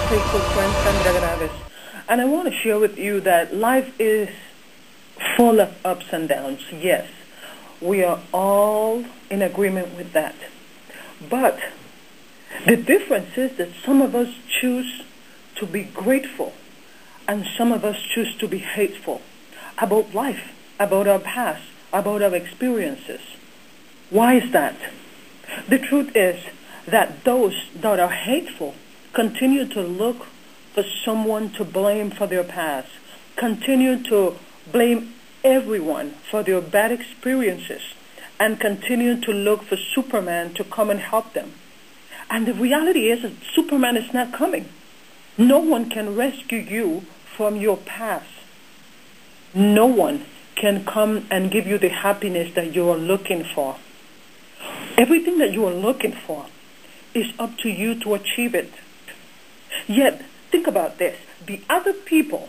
faithful friend Sandra, and I want to share with you that life is full of ups and downs. Yes, we are all in agreement with that. But the difference is that some of us choose to be grateful and some of us choose to be hateful about life, about our past, about our experiences. Why is that? The truth is that those that are hateful continue to look for someone to blame for their past, continue to blame everyone for their bad experiences, and continue to look for Superman to come and help them. And the reality is that Superman is not coming. No one can rescue you from your past. No one can come and give you the happiness that you are looking for. Everything that you are looking for is up to you to achieve it. Yet, think about this. The other people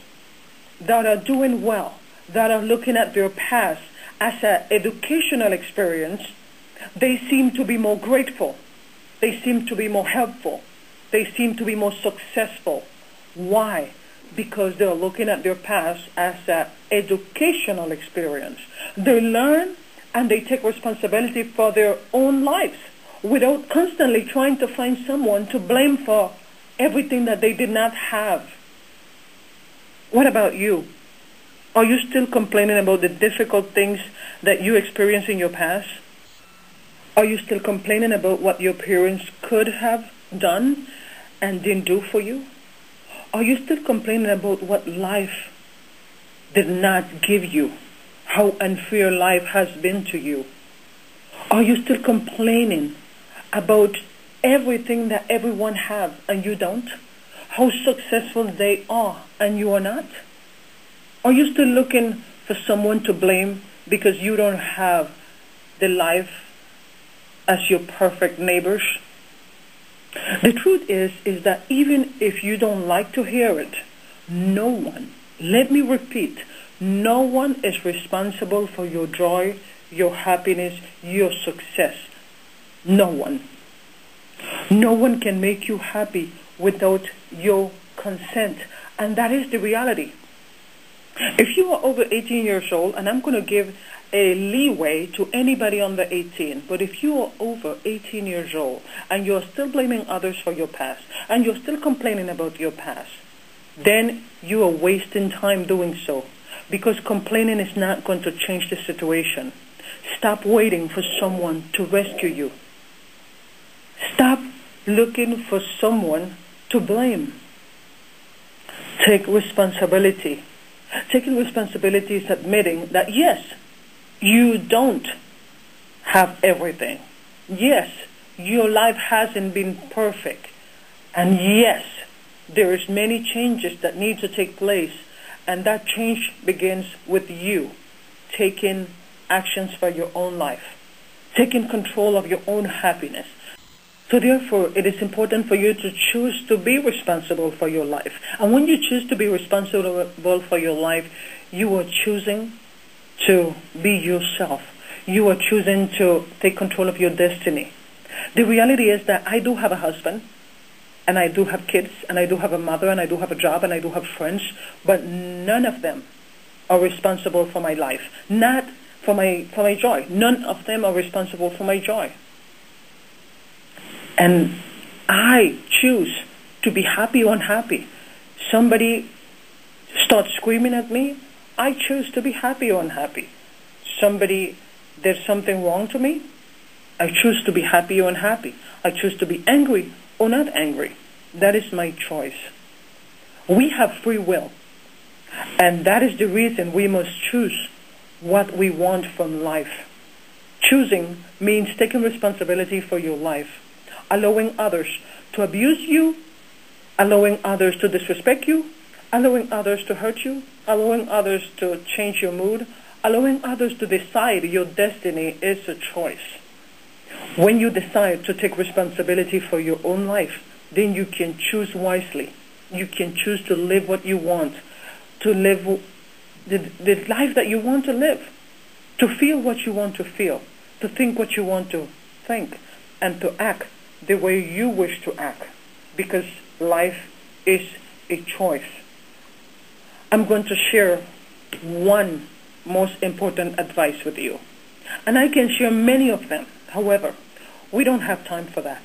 that are doing well, that are looking at their past as an educational experience, they seem to be more grateful. They seem to be more helpful. They seem to be more successful. Why? Because they're looking at their past as an educational experience. They learn and they take responsibility for their own lives without constantly trying to find someone to blame for everything that they did not have. What about you? Are you still complaining about the difficult things that you experienced in your past? Are you still complaining about what your parents could have done and didn't do for you? Are you still complaining about what life did not give you? How unfair life has been to you? Are you still complaining about everything that everyone has and you don't? How successful they are and you are not? Are you still looking for someone to blame because you don't have the life as your perfect neighbors? The truth is that even if you don't like to hear it, no one, let me repeat, no one is responsible for your joy, your happiness, your success. No one. No one can make you happy without your consent. And that is the reality. If you are over 18 years old, and I'm going to give a leeway to anybody under 18, but if you are over 18 years old and you're still blaming others for your past, and you're still complaining about your past, then you are wasting time doing so, because complaining is not going to change the situation. Stop waiting for someone to rescue you. Stop looking for someone to blame. Take responsibility. Taking responsibility is admitting that yes, you don't have everything. Yes, your life hasn't been perfect. And yes, there is many changes that need to take place, and that change begins with you taking actions for your own life, taking control of your own happiness. So therefore, it is important for you to choose to be responsible for your life. And when you choose to be responsible for your life, you are choosing to be yourself. You are choosing to take control of your destiny. The reality is that I do have a husband, and I do have kids, and I do have a mother, and I do have a job, and I do have friends, but none of them are responsible for my life. Not for my joy. None of them are responsible for my joy. And I choose to be happy or unhappy. Somebody starts screaming at me, I choose to be happy or unhappy. Somebody did something wrong to me, I choose to be happy or unhappy. I choose to be angry or not angry. That is my choice. We have free will. And that is the reason we must choose what we want from life. Choosing means taking responsibility for your life, allowing others to abuse you, allowing others to disrespect you, allowing others to hurt you, allowing others to change your mood, allowing others to decide your destiny is a choice. When you decide to take responsibility for your own life, then you can choose wisely. You can choose to live what you want, to live the life that you want to live, to feel what you want to feel, to think what you want to think, and to act the way you wish to act, because life is a choice. I'm going to share one most important advice with you. And I can share many of them. However, we don't have time for that.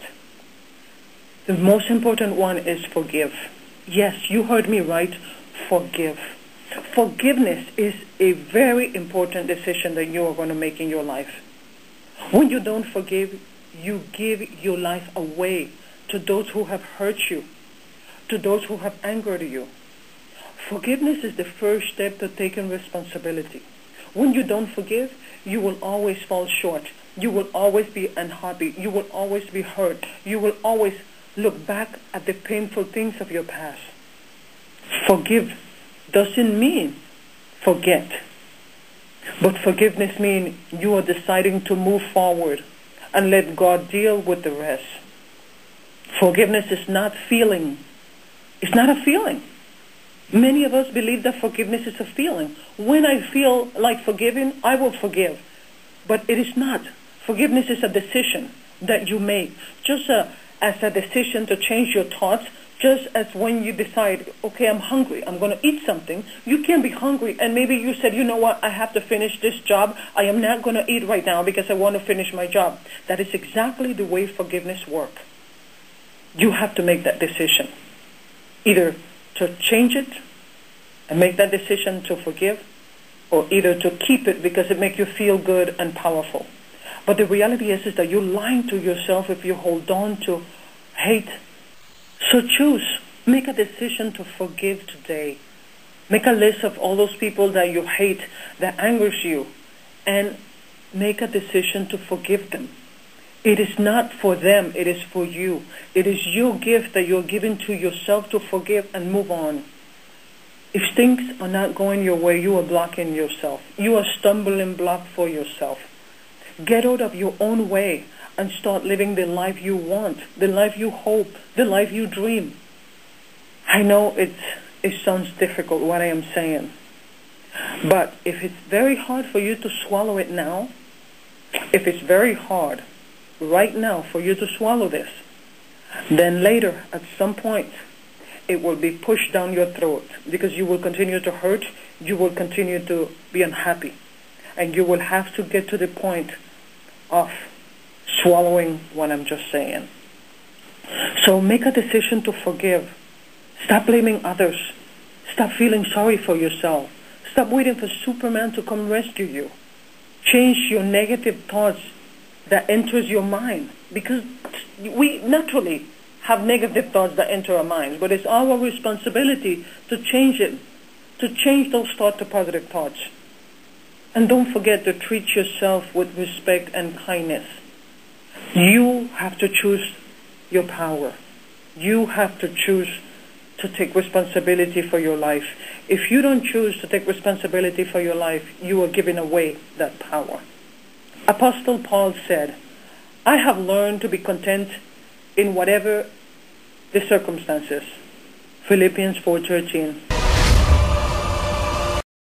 The most important one is forgive. Yes, you heard me right. Forgive. Forgiveness is a very important decision that you are going to make in your life. When you don't forgive, you give your life away to those who have hurt you, to those who have angered you. Forgiveness is the first step to taking responsibility. When you don't forgive, you will always fall short. You will always be unhappy. You will always be hurt. You will always look back at the painful things of your past. Forgive doesn't mean forget. But forgiveness means you are deciding to move forward and let God deal with the rest. Forgiveness is not feeling. It's not a feeling. Many of us believe that forgiveness is a feeling. When I feel like forgiving, I will forgive. But it is not. Forgiveness is a decision that you make. Just as a decision to change your thoughts, just as when you decide, okay, I'm hungry, I'm going to eat something. You can be hungry, and maybe you said, you know what, I have to finish this job. I am not going to eat right now because I want to finish my job. That is exactly the way forgiveness works. You have to make that decision. Either to change it and make that decision to forgive, or either to keep it because it makes you feel good and powerful. But the reality is that you're lying to yourself if you hold on to hate. So choose. Make a decision to forgive today. Make a list of all those people that you hate, that angers you, and make a decision to forgive them. It is not for them, it is for you. It is your gift that you're giving to yourself to forgive and move on. If things are not going your way, you are blocking yourself. You are stumbling block for yourself. Get out of your own way and start living the life you want, the life you hope, the life you dream. I know it sounds difficult what I am saying. But if it's very hard for you to swallow it now, if it's very hard right now for you to swallow this, then later at some point it will be pushed down your throat because you will continue to hurt, you will continue to be unhappy, and you will have to get to the point of swallowing what I'm just saying. So make a decision to forgive. Stop blaming others. Stop feeling sorry for yourself. Stop waiting for Superman to come rescue you. Change your negative thoughts that enters your mind, because we naturally have negative thoughts that enter our minds, but it's our responsibility to change it, to change those thoughts to positive thoughts. And don't forget to treat yourself with respect and kindness. You have to choose your power. You have to choose to take responsibility for your life. If you don't choose to take responsibility for your life, you are giving away that power. Apostle Paul said, I have learned to be content in whatever the circumstances. Philippians 4:13.